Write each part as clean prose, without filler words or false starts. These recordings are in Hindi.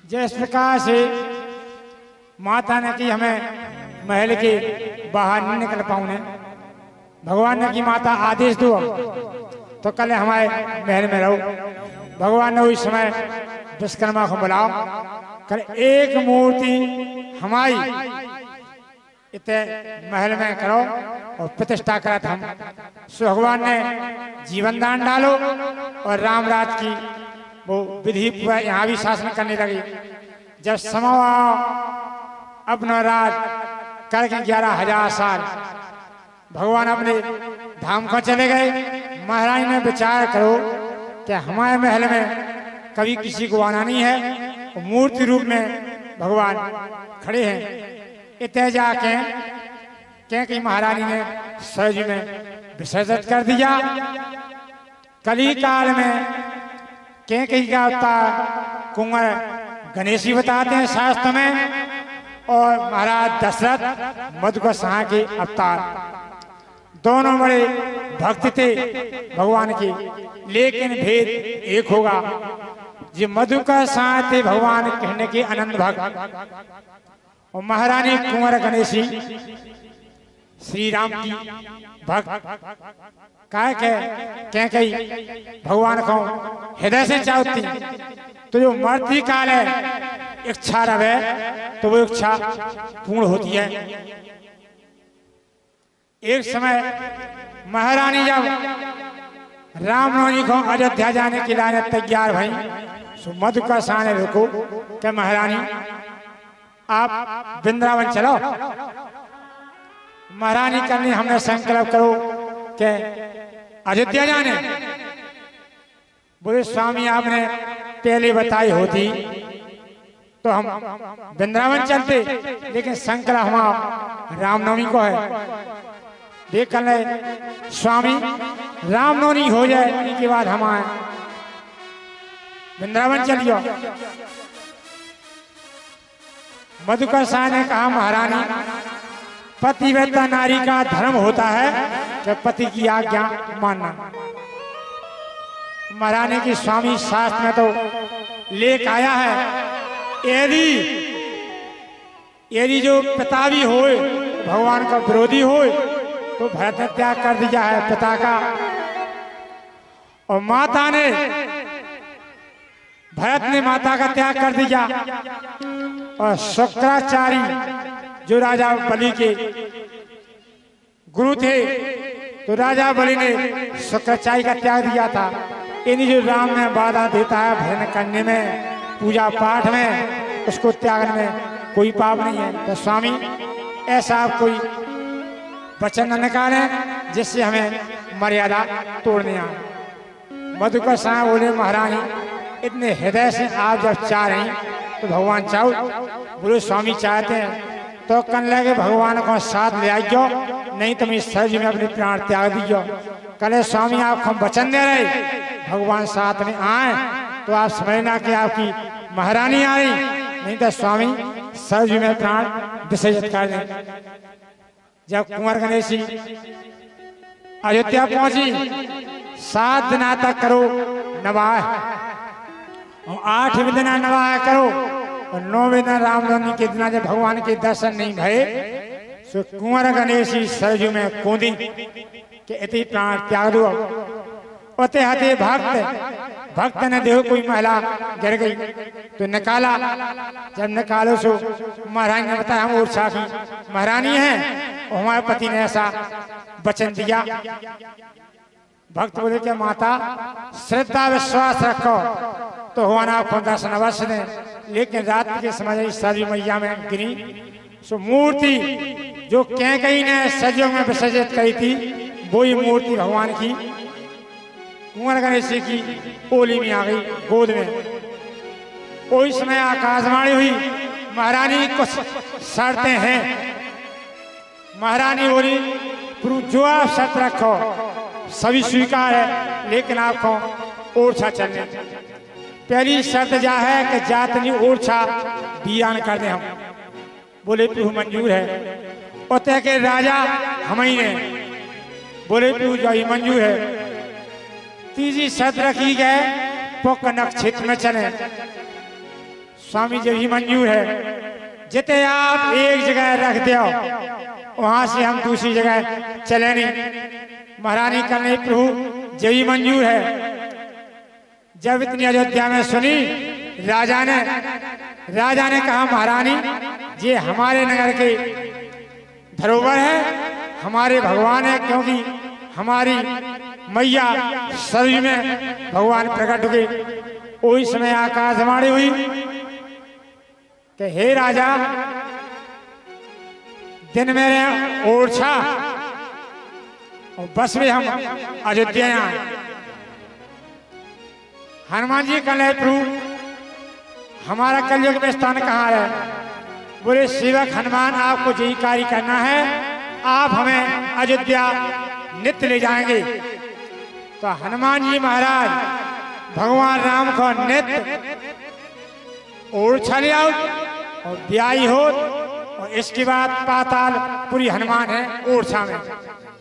जिस प्रकार से माता ने कि हमें महल के बाहर नहीं निकल पाऊने, भगवान ने कि माता आदेश दो तो कल हमारे महल में रहो। भगवान ने उस समय विश्वकर्मा को बुलाओ, कल एक मूर्ति हमारी इतने महल में करो और प्रतिष्ठा करत हम। सो भगवान ने जीवन दान डालो और रामराज की वो विधि यहाँ भी शासन करने लगी। जब समय अपना राज करके 11,000 साल भगवान अपने धाम को चले गए। महाराज ने विचार करो कि हमारे महल में कभी किसी को आना नहीं है, और मूर्ति रूप में भगवान खड़े हैं। इतने जाके कि महारानी ने सरजू में विसर्जित कर दिया। कली काल में कहीं का अवतार कुंवर गणेशी बताते हैं शास्त्र में, और महाराज दशरथ मधुकर के अवतार। दोनों बड़े भक्त थे भगवान के, लेकिन भेद एक होगा। जो मधुकर थे भगवान कहने के अनंत भक्त, और महारानी कुंवर गणेशी श्री राम की भक्त। काय कही भगवान को हृदय से चाहती, तो जो मृत्यु काल है इच्छा रहे तो वो इच्छा पूर्ण होती है। एक समय महारानी जब रामनवमी को अयोध्या जाने के लिए तैयार भई, सो मधुकर ने रुको कि महारानी आप वृंदावन चलो। महारानी करने हमने संकल्प करो कि अयोध्या जाने। बोले स्वामी आपने पहले बताई होती तो हम वृंदावन चलते, लेकिन संकल्प हमारा रामनवमी को है। देख ले स्वामी रामनवमी हो जाए इनके बाद हम आए वृंदावन चलियो। मधुकर ने कहा महारानी पतिव्रता नारी का धर्म होता है कि पति की आज्ञा मानना। महारानी की स्वामी शास्त्र में तो लेख आया है, यदि जो पिता भी हो भगवान का विरोधी हो तो भरत ने त्याग कर दिया है पिता का, और माता ने भरत ने माता का त्याग कर दिया। और शुक्राचार्य जो राजा बलि के गुरु थे, तो राजा बलि ने शुक्राचार्य का त्याग दिया था। इन्हीं जो राम में बाधा देता है भजन करने में, पूजा पाठ में, उसको त्यागने में कोई पाप नहीं है। तो स्वामी ऐसा आप कोई वचन न निकालें जिससे हमें मर्यादा तोड़ने आए। मधुकर साहब बोले महारानी इतने हृदय से आप जब चाह रही तो भगवान चाहो। बोले स्वामी चाहते हैं तो कन लगे भगवान को साथ ले आइयो, नहीं तो मैं सर्ज में अपने प्राण त्याग दीजियो। कल स्वामी आपको वचन दे रहे भगवान साथ में आए तो आप समझना कि आपकी महारानी आ रही, नहीं तो स्वामी सर्ज में प्राण विसर्जित कर दें। जब कुंवर गणेशी अयोध्या पहुंची 7 दिन तक करो नवाह, और 8वें दिन नवाह करो, और 9वें दिन रामनवमी के दिन जब भगवान के दर्शन नहीं भये तो कुंवर गणेशी सरजू में कूदी कि इतनी प्राण त्याग दो। होते हते भक्त ने देखो कोई महिला गिर गई तो निकाला। जब निकालो सो महारानी ने बताया हम उर्सा की महारानी है, और हमारे पति ने ऐसा वचन दिया। भक्त बोले कि माता श्रद्धा विश्वास रखो तो भगवान आपको दर्शन अवश्य दें। लेकिन रात के समय सरजू मैया में गिरी, सो मूर्ति जो कहीं ने सजो में विसर्जित करी थी वही मूर्ति भगवान की कुंवर गणेशी की ओली में आ गई गोद में। कोई समय आकाशवाणी हुई महारानी कुछ शर्तें हैं। महारानी बोली जो आप शर्त रखो सभी स्वीकार है, लेकिन आपको ओरछा चलने। पहली शर्त जा है कि जातनी ओरछा बियान कर दे हम। बोले प्रभु मंजूर है। उतने के राजा हम ही ने बोले प्रभु जो मंजूर है। तीसरी शर्त रखी गए पुक नक्षत्र में चले। स्वामी जी भी मंजूर है। जिते आप एक जगह रख दो वहां से हम दूसरी जगह चले नहीं। महारानी कन्हई प्रभु जब भी मंजूर है। जब इतनी अयोध्या में सुनी राजा ने कहा महारानी ये हमारे नगर के धरोहर है, हमारे भगवान है, क्योंकि हमारी मैया सरयू में भगवान प्रकट हुए। उसी समय आकाशवाणी हुई कि हे राजा दिन मेरे ओरछा और बस में हम अयोध्या आए। हनुमान जी कन्हई प्रभु हमारा कलयुग में स्थान कहाँ है? बोले सेवक हनुमान आपको यही कार्य करना है, आप हमें अयोध्या नित्य ले जाएंगे। तो हनुमान जी महाराज भगवान राम को नित्य ओरछा ले आओ और ब्याई हो। और इसके बाद पातालपुरी हनुमान है ओरछा में,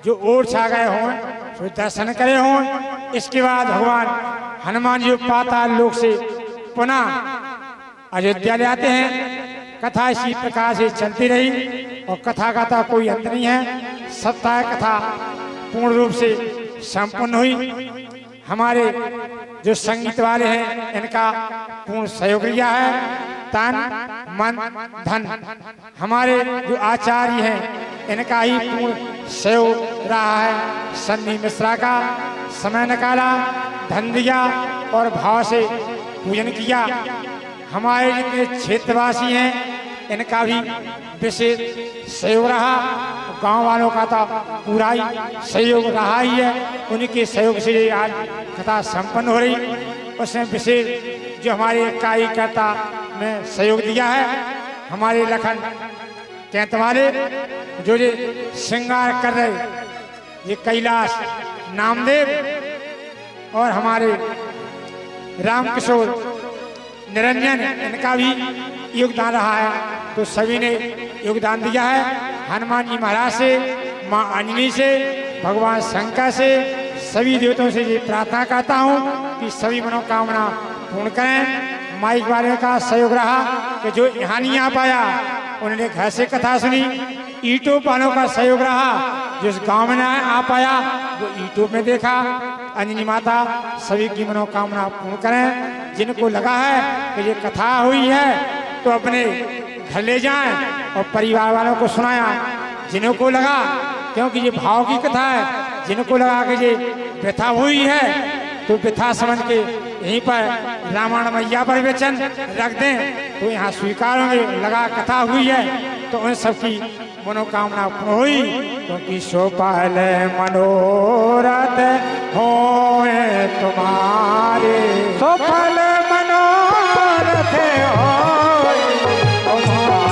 जो ओरछा गए हों तो दर्शन करे हों। इसके बाद भगवान हनुमान जी पाताल लोक से पुनः अयोध्या ले आते हैं। कथा इसी प्रकार से चलती रही और कथा का कोई अंत नहीं है। सप्ताह कथा पूर्ण रूप से संपन्न हुई। हमारे जो संगीत वाले हैं इनका पूर्ण सहयोग लिया है। तन मन धन हमारे जो आचार्य हैं इनका ही पूर्ण सहयोग रहा है। सन्नी मिश्रा का समय निकाला, धन दिया और भाव से पूजन किया। हमारे जितने क्षेत्रवासी हैं इनका भी विशेष सहयोग रहा। गांव वालों का तो पूरा ही सहयोग रहा ही है। उनके सहयोग से आज कथा संपन्न हो रही। उसमें विशेष जो हमारे कार्यकर्ता में सहयोग दिया है, हमारे लखन कैंत वाले जो ये श्रृंगार कर रहे, ये कैलाश नामदेव और हमारे रामकिशोर निरंजन, इनका भी योगदान रहा है। तो सभी ने योगदान दिया है। हनुमान जी महाराज से, माँ अंजनी से, भगवान शंकर से, सभी देवताओं से ये प्रार्थना करता हूँ कि सभी मनोकामना पूर्ण करें। माइक वाले का सहयोग रहा कि जो यहाँ नहीं आ पाया उन्होंने घर से कथा सुनी। यूट्यूब वालों का सहयोग रहा, जिस गांव में ना आ पाया वो यूट्यूब में देखा। अंजनी माता सभी की मनोकामना पूर्ण करें। जिनको लगा है कि ये कथा हुई है तो अपने घर ले जाएं और परिवार वालों को सुनाया। जिनको लगा, क्योंकि ये भाव की कथा है, जिनको लगा कि ये व्यथा हुई है तो व्यथा समझ के यहीं पर रामायण मैया पर वचन रख दें तो यहाँ स्वीकार होंगे। लगा कथा हुई है तो उन सबकी मनोकामना पूर्ण हुई। क्योंकि सो पहले मनोरथ होए तुम्हारे, सो पहले मनोरथ होए तुम्हारे।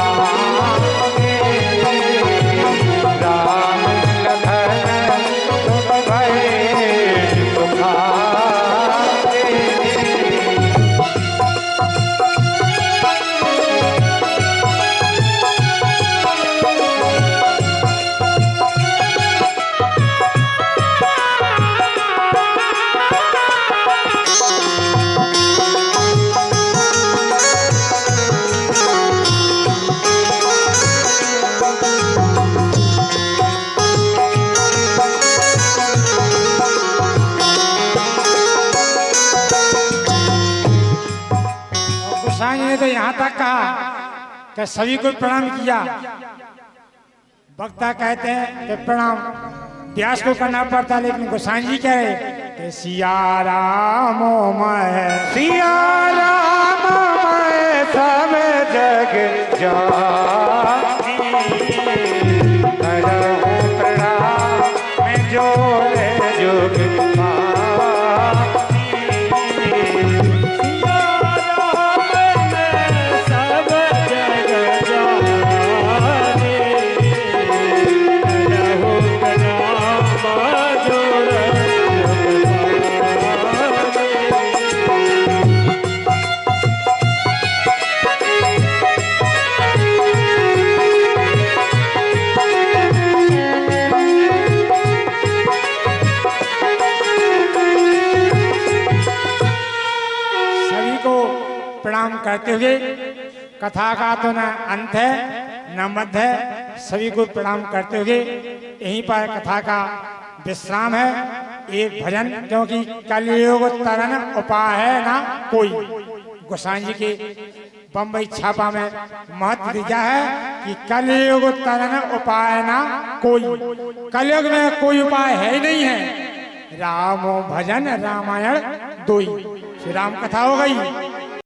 राम लखन तुम भये सुखारे। तो यहाँ तक कहा कि सभी को प्रणाम किया। वक्ता कहते हैं कि प्रणाम व्यास को करना पड़ता, लेकिन गोसाई जी कह रहे कि सिया राम मैं, सिया राम मैं सब जग जानी। करहूं प्रणाम मैं जोड़े जुग करते हुए कथा का तो न अंत है न मध्य है, सभी को प्रणाम करते हुए यहीं पर कथा का विश्राम है। एक भजन, क्योंकि कलयुग तरन उपाय है ना कोई, गोसाई जी के बम्बई छापा में महत्व दिया है कि कलयुग तरन उपाय ना कोई, कलयुग में कोई उपाय है ही नहीं है। रामो भजन रामायण दोई, श्री राम कथा हो गई।